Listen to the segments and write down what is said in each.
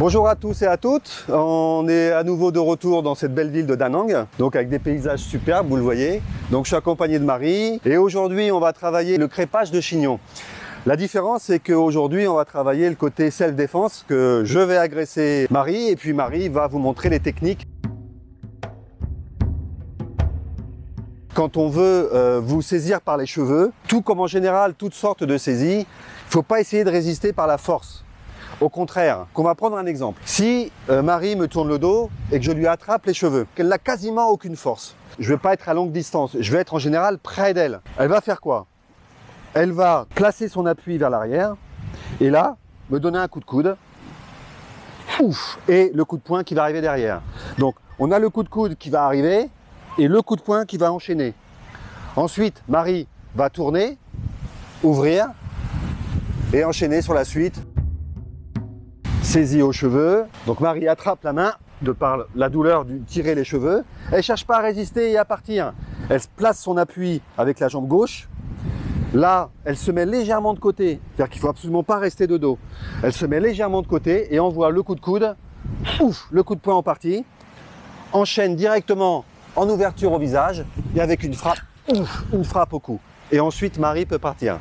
Bonjour à tous et à toutes, on est à nouveau de retour dans cette belle ville de Da Nang, donc avec des paysages superbes, vous le voyez. Donc je suis accompagné de Marie et aujourd'hui on va travailler le crépage de chignon. La différence c'est qu'aujourd'hui on va travailler le côté self-défense, que je vais agresser Marie et puis Marie va vous montrer les techniques. Quand on veut vous saisir par les cheveux, tout comme en général toutes sortes de saisies, il ne faut pas essayer de résister par la force. Au contraire, qu'on va prendre un exemple. Si Marie me tourne le dos et que je lui attrape les cheveux, qu'elle n'a quasiment aucune force, je ne vais pas être à longue distance, je vais être en général près d'elle. Elle va faire quoi? Elle va placer son appui vers l'arrière et là, me donner un coup de coude. Ouf! Et le coup de poing qui va arriver derrière. Donc, on a le coup de coude qui va arriver et le coup de poing qui va enchaîner. Ensuite, Marie va tourner, ouvrir et enchaîner sur la suite. Saisie aux cheveux, donc Marie attrape la main de par la douleur de tirer les cheveux. Elle ne cherche pas à résister et à partir. Elle place son appui avec la jambe gauche. Là, elle se met légèrement de côté, c'est-à-dire qu'il ne faut absolument pas rester de dos. Elle se met légèrement de côté et envoie le coup de coude, ouf, le coup de poing en partie, enchaîne directement en ouverture au visage et avec une frappe, ouf, une frappe au cou. Et ensuite, Marie peut partir.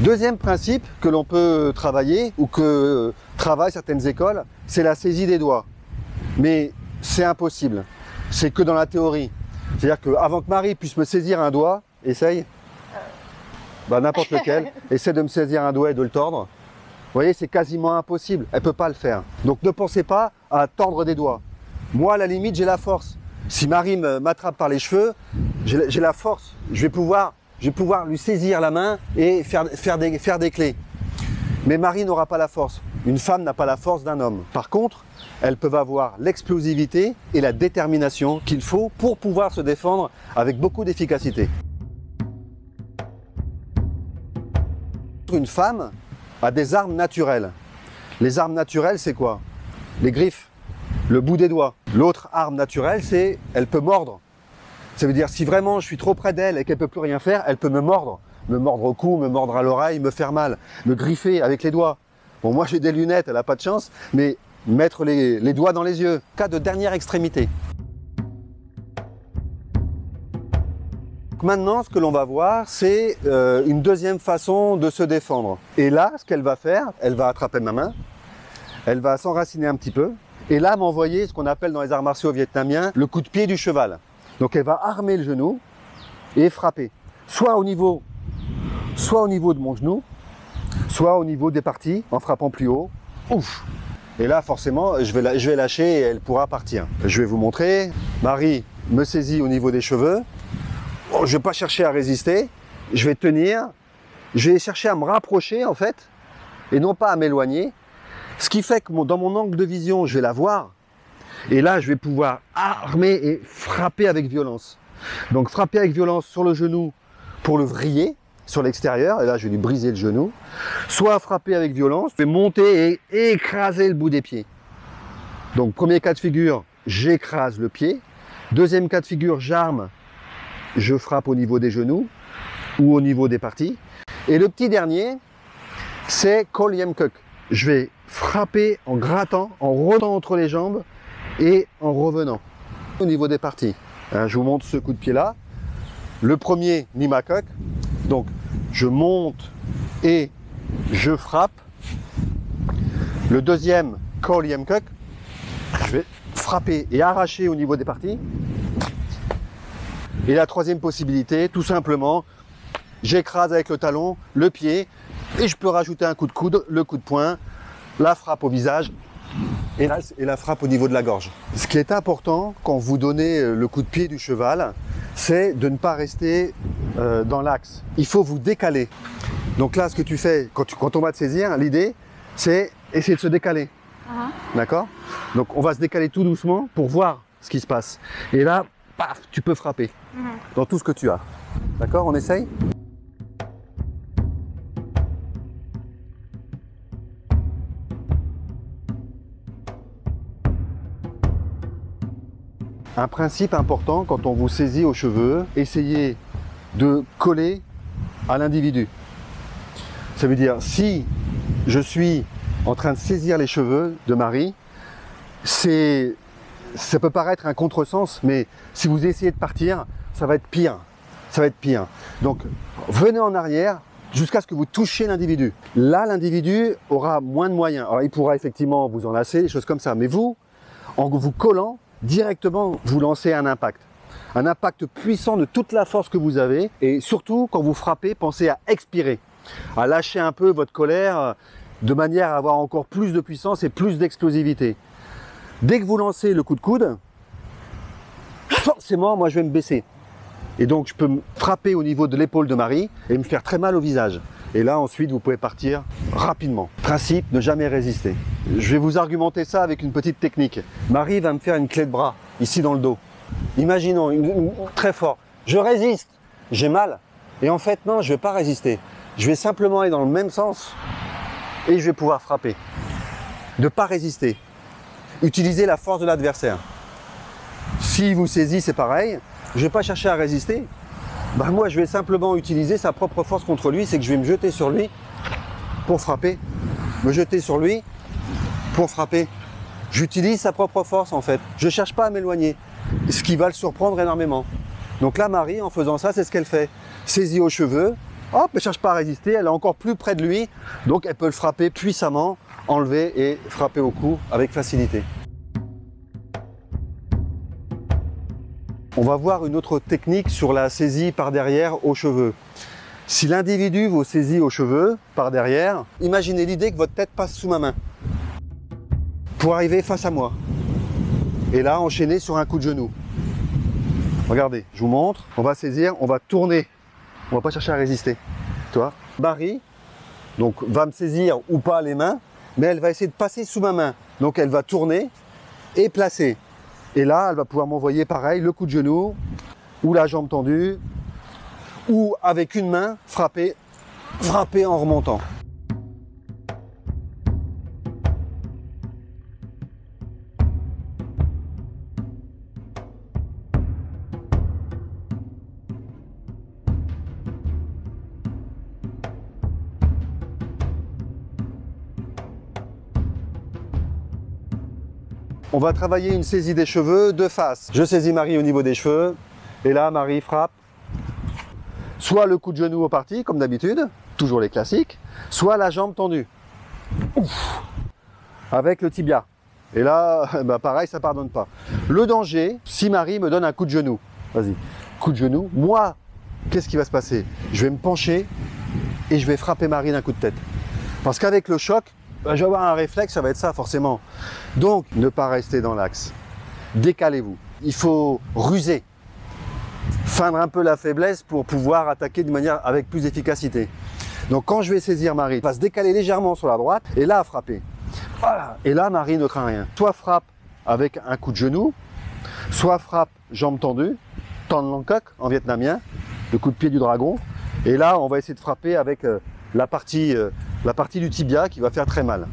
Deuxième principe que l'on peut travailler ou que travaillent certaines écoles, c'est la saisie des doigts. Mais c'est impossible, c'est que dans la théorie. C'est-à-dire qu'avant que Marie puisse me saisir un doigt, essaye, n'importe lequel, essaie de me saisir un doigt et de le tordre. Vous voyez, c'est quasiment impossible, elle ne peut pas le faire. Donc ne pensez pas à tordre des doigts. Moi, à la limite, j'ai la force. Si Marie m'attrape par les cheveux, j'ai la force, je vais pouvoir lui saisir la main et faire des clés. Mais Marie n'aura pas la force. Une femme n'a pas la force d'un homme. Par contre, elles peuvent avoir l'explosivité et la détermination qu'il faut pour pouvoir se défendre avec beaucoup d'efficacité. Une femme a des armes naturelles. Les armes naturelles, c'est quoi? Les griffes, le bout des doigts. L'autre arme naturelle, c'est elle peut mordre. Ça veut dire si vraiment je suis trop près d'elle et qu'elle ne peut plus rien faire, elle peut me mordre au cou, me mordre à l'oreille, me faire mal, me griffer avec les doigts. Bon, moi j'ai des lunettes, elle n'a pas de chance, mais mettre les doigts dans les yeux, cas de dernière extrémité. Maintenant, ce que l'on va voir, c'est une deuxième façon de se défendre. Et là, ce qu'elle va faire, elle va attraper ma main, elle va s'enraciner un petit peu, et là m'envoyer ce qu'on appelle dans les arts martiaux vietnamiens le coup de pied du cheval. Donc elle va armer le genou et frapper, soit au niveau de mon genou, soit au niveau des parties, en frappant plus haut. Ouf! Et là, forcément, je vais lâcher et elle pourra partir. Je vais vous montrer. Marie me saisit au niveau des cheveux. Je ne vais pas chercher à résister. Je vais tenir. Je vais chercher à me rapprocher, en fait, et non pas à m'éloigner. Ce qui fait que dans mon angle de vision, je vais la voir. Et là, je vais pouvoir armer et frapper avec violence. Donc frapper avec violence sur le genou pour le vriller sur l'extérieur. Et là, je vais lui briser le genou. Soit frapper avec violence, je vais monter et écraser le bout des pieds. Donc premier cas de figure, j'écrase le pied. Deuxième cas de figure, j'arme. Je frappe au niveau des genoux ou au niveau des parties. Et le petit dernier, c'est Kol Yem Kuk. Je vais frapper en grattant, en rotant entre les jambes et en revenant au niveau des parties. Je vous montre ce coup de pied là. Le premier, Nima Kuk. Donc je monte et je frappe. Le deuxième, Kol Yem Kuk. Je vais frapper et arracher au niveau des parties. Et la troisième possibilité, tout simplement, j'écrase avec le talon le pied et je peux rajouter un coup de coude, le coup de poing, la frappe au visage et la frappe au niveau de la gorge. Ce qui est important quand vous donnez le coup de pied du cheval, c'est de ne pas rester dans l'axe. Il faut vous décaler. Donc là, ce que tu fais quand on va te saisir, l'idée, c'est essayer de se décaler. D'accord? Donc on va se décaler tout doucement pour voir ce qui se passe. Et là, paf, tu peux frapper dans tout ce que tu as. D'accord? On essaye? Un principe important quand on vous saisit aux cheveux, essayez de coller à l'individu. Ça veut dire, si je suis en train de saisir les cheveux de Marie, ça peut paraître un contresens, mais si vous essayez de partir, ça va être pire. Ça va être pire. Donc, venez en arrière jusqu'à ce que vous touchiez l'individu. Là, l'individu aura moins de moyens. Alors, il pourra effectivement vous enlacer, des choses comme ça. Mais vous, en vous collant, directement, vous lancez un impact. Un impact puissant de toute la force que vous avez. Et surtout, quand vous frappez, pensez à expirer, à lâcher un peu votre colère de manière à avoir encore plus de puissance et plus d'explosivité. Dès que vous lancez le coup de coude, forcément, moi, je vais me baisser. Et donc, je peux me frapper au niveau de l'épaule de Marie et me faire très mal au visage. Et là, ensuite, vous pouvez partir rapidement. Principe, ne jamais résister. Je vais vous argumenter ça avec une petite technique. Marie va me faire une clé de bras, ici dans le dos. Imaginons, très fort. Je résiste, j'ai mal. Et en fait, non, je ne vais pas résister. Je vais simplement aller dans le même sens et je vais pouvoir frapper. Ne pas résister. Utilisez la force de l'adversaire. Si vous saisit, c'est pareil. Je ne vais pas chercher à résister. Ben moi, je vais simplement utiliser sa propre force contre lui. C'est que je vais me jeter sur lui pour frapper. Me jeter sur lui pour frapper. J'utilise sa propre force en fait. Je ne cherche pas à m'éloigner. Ce qui va le surprendre énormément. Donc là, Marie, en faisant ça, c'est ce qu'elle fait. Saisie aux cheveux. Hop, elle ne cherche pas à résister. Elle est encore plus près de lui. Donc elle peut le frapper puissamment, enlever et frapper au cou avec facilité. On va voir une autre technique sur la saisie par derrière aux cheveux. Si l'individu vous saisit aux cheveux par derrière, imaginez l'idée que votre tête passe sous ma main pour arriver face à moi. Et là, enchaîner sur un coup de genou. Regardez, je vous montre. On va saisir, on va tourner. On va pas chercher à résister. Tu vois ? Marie, donc, va me saisir ou pas les mains, mais elle va essayer de passer sous ma main. Donc, elle va tourner et placer. Et là, elle va pouvoir m'envoyer pareil, le coup de genou, ou la jambe tendue, ou avec une main, frapper en remontant. On va travailler une saisie des cheveux de face. Je saisis Marie au niveau des cheveux. Et là, Marie frappe. Soit le coup de genou au parti, comme d'habitude, toujours les classiques. Soit la jambe tendue. Ouf. Avec le tibia. Et là, bah pareil, ça ne pardonne pas. Le danger, si Marie me donne un coup de genou. Vas-y, coup de genou. Moi, qu'est-ce qui va se passer? Je vais me pencher et je vais frapper Marie d'un coup de tête. Parce qu'avec le choc, je vais avoir un réflexe, ça va être ça forcément. Donc, ne pas rester dans l'axe. Décalez-vous. Il faut ruser. Feindre un peu la faiblesse pour pouvoir attaquer de manière avec plus d'efficacité. Donc, quand je vais saisir Marie, elle va se décaler légèrement sur la droite et là, frapper. Voilà. Et là, Marie ne craint rien. Soit frappe avec un coup de genou, soit frappe jambe tendue, Tan Long Kok en vietnamien, le coup de pied du dragon. Et là, on va essayer de frapper avec la partie du tibia qui va faire très mal.